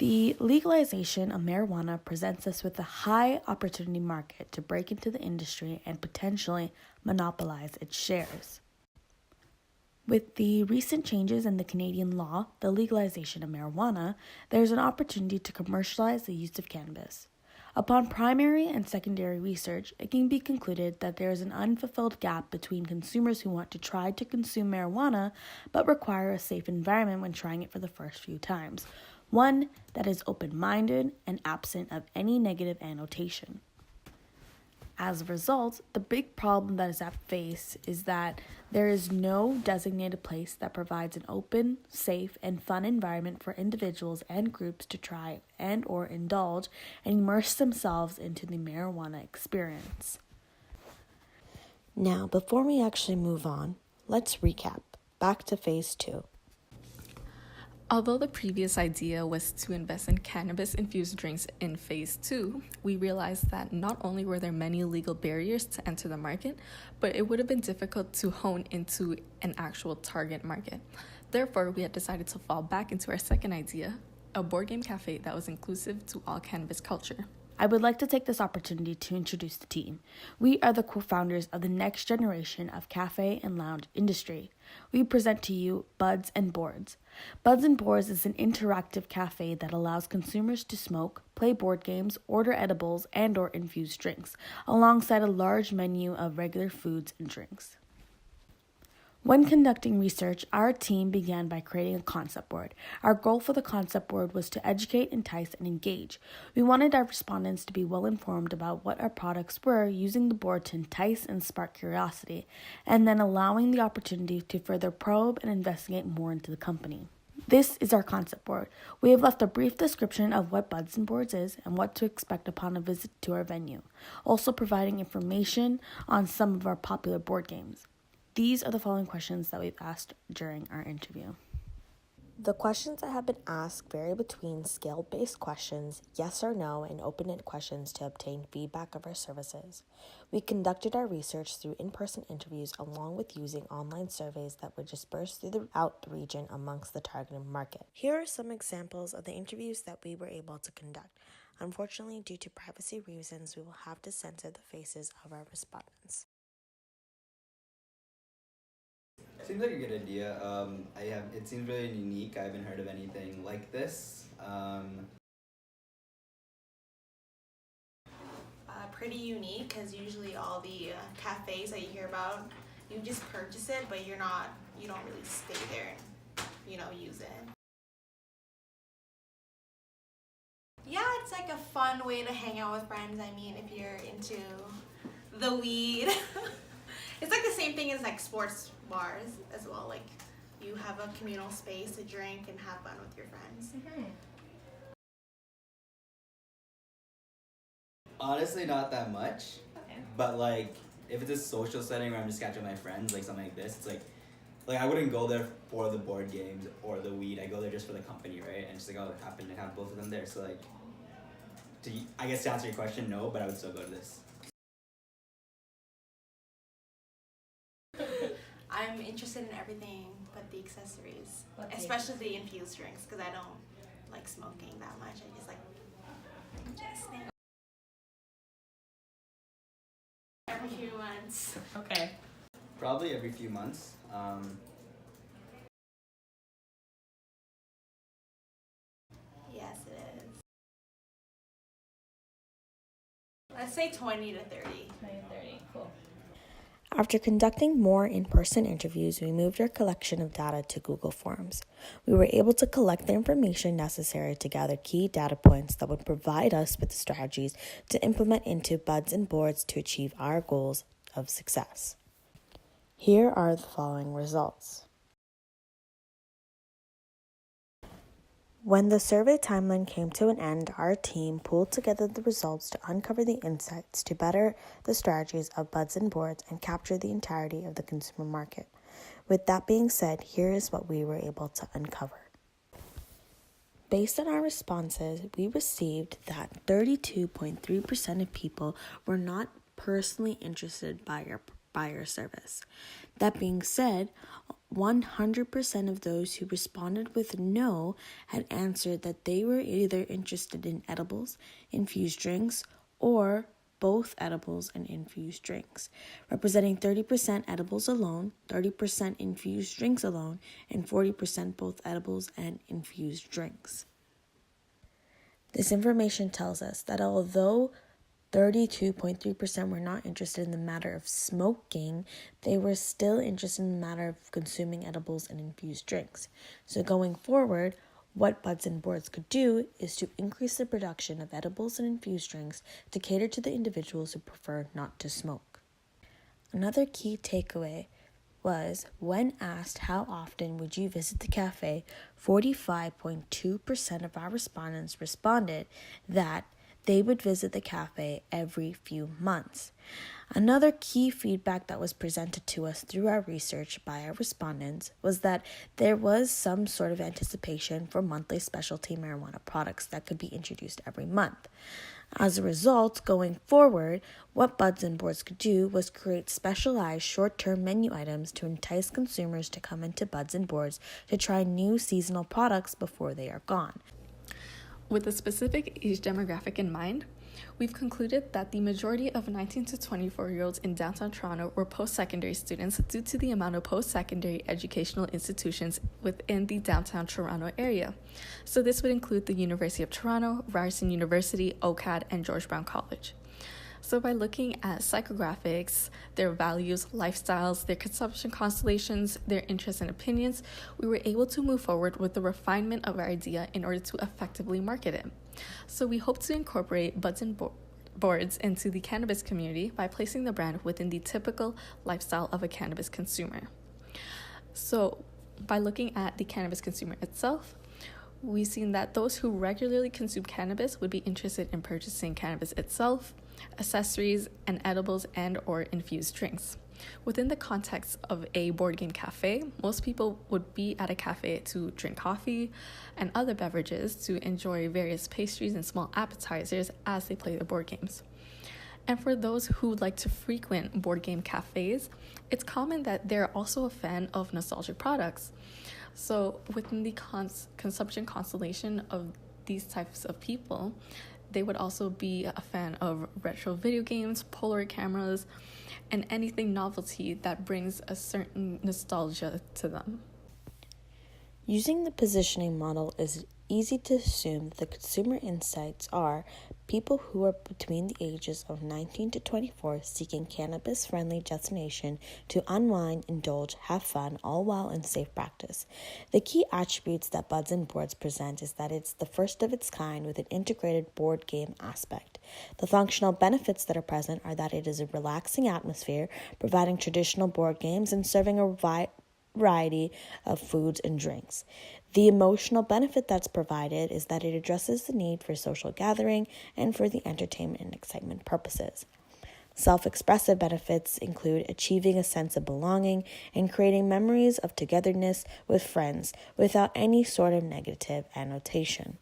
The legalization of marijuana presents us with a high opportunity market to break into the industry and potentially monopolize its shares. With the recent changes in the Canadian law, the legalization of marijuana, there is an opportunity to commercialize the use of cannabis. Upon primary and secondary research, it can be concluded that there is an unfulfilled gap between consumers who want to try to consume marijuana but require a safe environment when trying it for the first few times, one that is open-minded and absent of any negative annotation. As a result, the big problem that is at face is that there is no designated place that provides an open, safe, and fun environment for individuals and groups to try and or indulge and immerse themselves into the marijuana experience. Now, before we actually move on, let's recap. Back to phase 2. Although the previous idea was to invest in cannabis-infused drinks in phase 2, we realized that not only were there many legal barriers to enter the market, but it would have been difficult to hone into an actual target market. Therefore, we had decided to fall back into our second idea, a board game cafe that was inclusive to all cannabis culture. I would like to take this opportunity to introduce the team. We are the co-founders of the next generation of cafe and lounge industry. We present to you Buds and Boards. Buds and Boards is an interactive cafe that allows consumers to smoke, play board games, order edibles, and or infused drinks, alongside a large menu of regular foods and drinks. When conducting research, our team began by creating a concept board. Our goal for the concept board was to educate, entice, and engage. We wanted our respondents to be well informed about what our products were, using the board to entice and spark curiosity, and then allowing the opportunity to further probe and investigate more into the company. This is our concept board. We have left a brief description of what Buds and Boards is and what to expect upon a visit to our venue, also providing information on some of our popular board games. These are the following questions that we've asked during our interview. The questions that have been asked vary between scale-based questions, yes or no, and open-ended questions to obtain feedback of our services. We conducted our research through in-person interviews along with using online surveys that were dispersed throughout the region amongst the targeted market. Here are some examples of the interviews that we were able to conduct. Unfortunately, due to privacy reasons, we will have to censor the faces of our respondents. Seems like a good idea. It seems really unique. I haven't heard of anything like this. Pretty unique because usually all the cafes that you hear about, you just purchase it, but you don't really stay there and use it. Yeah, it's like a fun way to hang out with friends. I mean, if you're into the weed. It's like the same thing as like sports bars as well. Like you have a communal space to drink and have fun with your friends. Mm-hmm. Honestly, not that much. Okay. But like, if it's a social setting where I'm just catching my friends, like something like this, it's like I wouldn't go there for the board games or the weed. I go there just for the company, right? And just like, oh, I happen to have both of them there. So like, I guess to answer your question, no, but I would still go to this. I'm interested in everything but the accessories, especially the infused drinks, because I don't like smoking that much. I just like ingesting. Every few months. Okay. Probably every few months. Yes, it is. Let's say 20 to 30. 20 to 30. Cool. After conducting more in-person interviews, we moved our collection of data to Google Forms. We were able to collect the information necessary to gather key data points that would provide us with the strategies to implement into Buds and Boards to achieve our goals of success. Here are the following results. When the survey timeline came to an end, our team pulled together the results to uncover the insights to better the strategies of Buds and Boards and capture the entirety of the consumer market. With that being said, here is what we were able to uncover. Based on our responses, we received that 32.3% of people were not personally interested by our service. That being said, 100% of those who responded with no had answered that they were either interested in edibles, infused drinks, or both edibles and infused drinks, representing 30% edibles alone, 30% infused drinks alone, and 40% both edibles and infused drinks. This information tells us that although 32.3% were not interested in the matter of smoking, they were still interested in the matter of consuming edibles and infused drinks. So going forward, what Buds and Boards could do is to increase the production of edibles and infused drinks to cater to the individuals who prefer not to smoke. Another key takeaway was when asked how often would you visit the cafe, 45.2% of our respondents responded that they would visit the cafe every few months. Another key feedback that was presented to us through our research by our respondents was that there was some sort of anticipation for monthly specialty marijuana products that could be introduced every month. As a result, going forward, what Buds and Boards could do was create specialized short-term menu items to entice consumers to come into Buds and Boards to try new seasonal products before they are gone. With a specific age demographic in mind, we've concluded that the majority of 19 to 24-year-olds in downtown Toronto were post-secondary students due to the amount of post-secondary educational institutions within the downtown Toronto area. So this would include the University of Toronto, Ryerson University, OCAD, and George Brown College. So by looking at psychographics, their values, lifestyles, their consumption constellations, their interests and opinions, we were able to move forward with the refinement of our idea in order to effectively market it. So we hope to incorporate Buds and Boards into the cannabis community by placing the brand within the typical lifestyle of a cannabis consumer. So by looking at the cannabis consumer itself, we've seen that those who regularly consume cannabis would be interested in purchasing cannabis itself, accessories, and edibles and or infused drinks. Within the context of a board game cafe, most people would be at a cafe to drink coffee and other beverages to enjoy various pastries and small appetizers as they play the board games. And for those who would like to frequent board game cafes, it's common that they're also a fan of nostalgic products. So within the consumption constellation of these types of people, they would also be a fan of retro video games, Polaroid cameras, and anything novelty that brings a certain nostalgia to them. Using the positioning model is easy to assume that the consumer insights are people who are between the ages of 19 to 24 seeking cannabis-friendly destination to unwind, indulge, have fun, all while in safe practice. The key attributes that Buds and Boards present is that it's the first of its kind with an integrated board game aspect. The functional benefits that are present are that it is a relaxing atmosphere, providing traditional board games and serving a variety of foods and drinks. The emotional benefit that's provided is that it addresses the need for social gathering and for the entertainment and excitement purposes. Self-expressive benefits include achieving a sense of belonging and creating memories of togetherness with friends without any sort of negative annotation.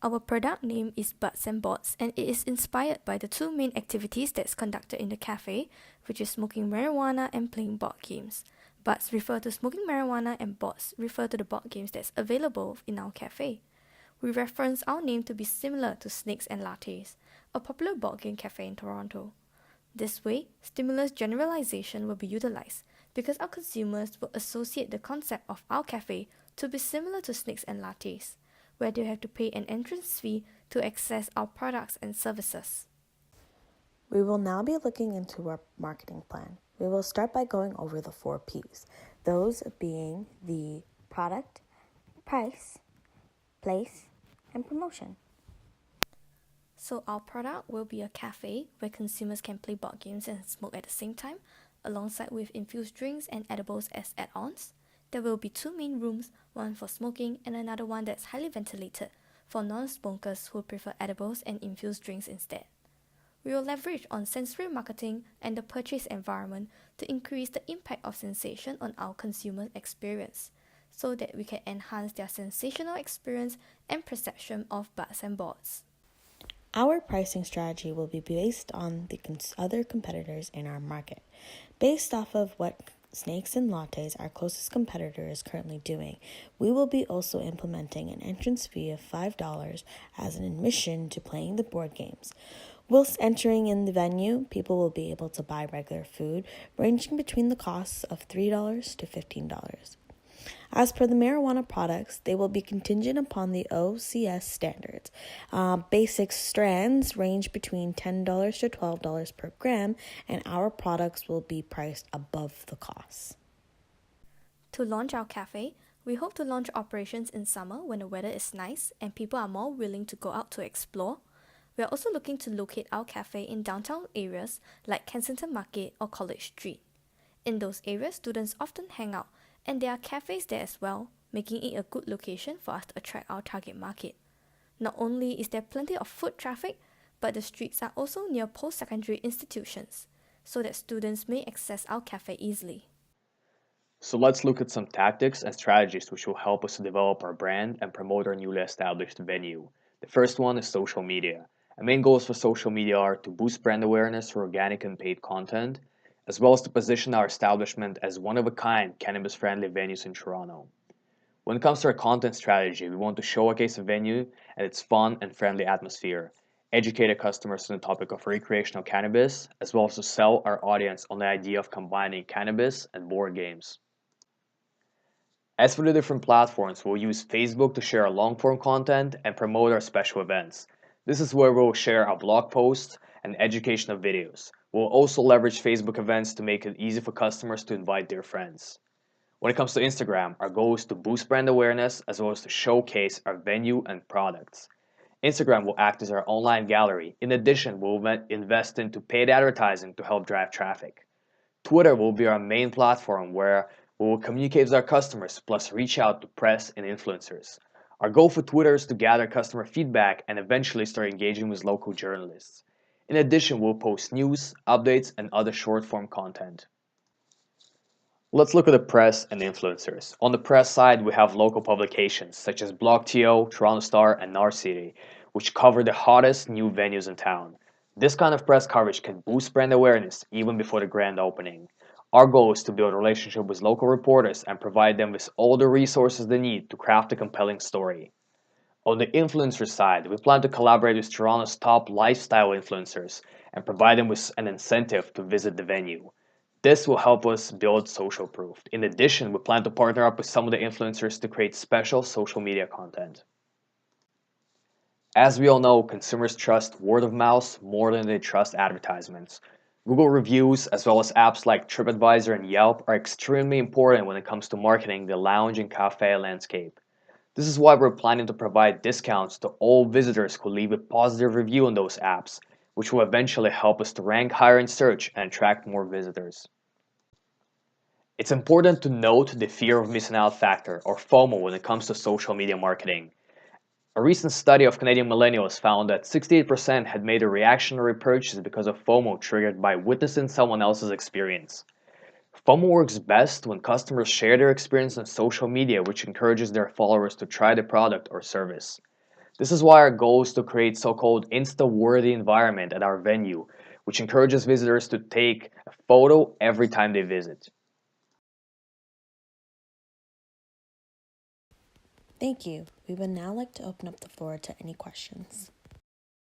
Our product name is Buds and Boards, and it is inspired by the two main activities that's conducted in the cafe, which is smoking marijuana and playing board games. Buds refer to smoking marijuana and boards refer to the board games that's available in our cafe. We reference our name to be similar to Snakes and Lattes, a popular board game cafe in Toronto. This way, stimulus generalization will be utilized because our consumers will associate the concept of our cafe to be similar to Snakes and Lattes, where they have to pay an entrance fee to access our products and services. We will now be looking into our marketing plan. We will start by going over the 4 P's, those being the product, price, place, and promotion. So our product will be a cafe where consumers can play board games and smoke at the same time, alongside with infused drinks and edibles as add-ons. There will be 2 main rooms, one for smoking and another one that's highly ventilated for non-smokers who prefer edibles and infused drinks instead. We will leverage on sensory marketing and the purchase environment to increase the impact of sensation on our consumer experience, so that we can enhance their sensational experience and perception of Buds and Boards. Our pricing strategy will be based on the other competitors in our market. Based off of what snakes and lattes, our closest competitor, is currently doing, we will be also implementing an entrance fee of $5 as an admission to playing the board games. Whilst entering in the venue, people will be able to buy regular food, ranging between the costs of $3 to $15. As per the marijuana products, they will be contingent upon the OCS standards. Basic strands range between $10 to $12 per gram, and our products will be priced above the cost. To launch our cafe, we hope to launch operations in summer when the weather is nice and people are more willing to go out to explore. We are also looking to locate our cafe in downtown areas like Kensington Market or College Street. In those areas, students often hang out, and there are cafes there as well, making it a good location for us to attract our target market. Not only is there plenty of foot traffic, but the streets are also near post-secondary institutions, so that students may access our cafe easily. So let's look at some tactics and strategies which will help us to develop our brand and promote our newly established venue. The first one is social media. Our main goals for social media are to boost brand awareness through organic and paid content, as well as to position our establishment as one-of-a-kind cannabis-friendly venues in Toronto. When it comes to our content strategy, we want to showcase a venue and its fun and friendly atmosphere, educate our customers on the topic of recreational cannabis, as well as to sell our audience on the idea of combining cannabis and board games. As for the different platforms, we'll use Facebook to share our long-form content and promote our special events. This is where we'll share our blog posts and educational videos. We'll also leverage Facebook events to make it easy for customers to invite their friends. When it comes to Instagram, our goal is to boost brand awareness as well as to showcase our venue and products. Instagram will act as our online gallery. In addition, we'll invest into paid advertising to help drive traffic. Twitter will be our main platform where we will communicate with our customers plus reach out to press and influencers. Our goal for Twitter is to gather customer feedback and eventually start engaging with local journalists. In addition, we'll post news, updates, and other short-form content. Let's look at the press and influencers. On the press side, we have local publications such as BlogTO, Toronto Star, and Narcity, which cover the hottest new venues in town. This kind of press coverage can boost brand awareness even before the grand opening. Our goal is to build a relationship with local reporters and provide them with all the resources they need to craft a compelling story. On the influencer side, we plan to collaborate with Toronto's top lifestyle influencers and provide them with an incentive to visit the venue. This will help us build social proof. In addition, we plan to partner up with some of the influencers to create special social media content. As we all know, consumers trust word of mouth more than they trust advertisements. Google reviews, as well as apps like TripAdvisor and Yelp, are extremely important when it comes to marketing the lounge and cafe landscape. This is why we're planning to provide discounts to all visitors who leave a positive review on those apps, which will eventually help us to rank higher in search and attract more visitors. It's important to note the fear of missing out factor, or FOMO, when it comes to social media marketing. A recent study of Canadian millennials found that 68% had made a reactionary purchase because of FOMO triggered by witnessing someone else's experience. FOMO works best when customers share their experience on social media, which encourages their followers to try the product or service. This is why our goal is to create so-called Insta-worthy environment at our venue, which encourages visitors to take a photo every time they visit. Thank you. We would now like to open up the floor to any questions.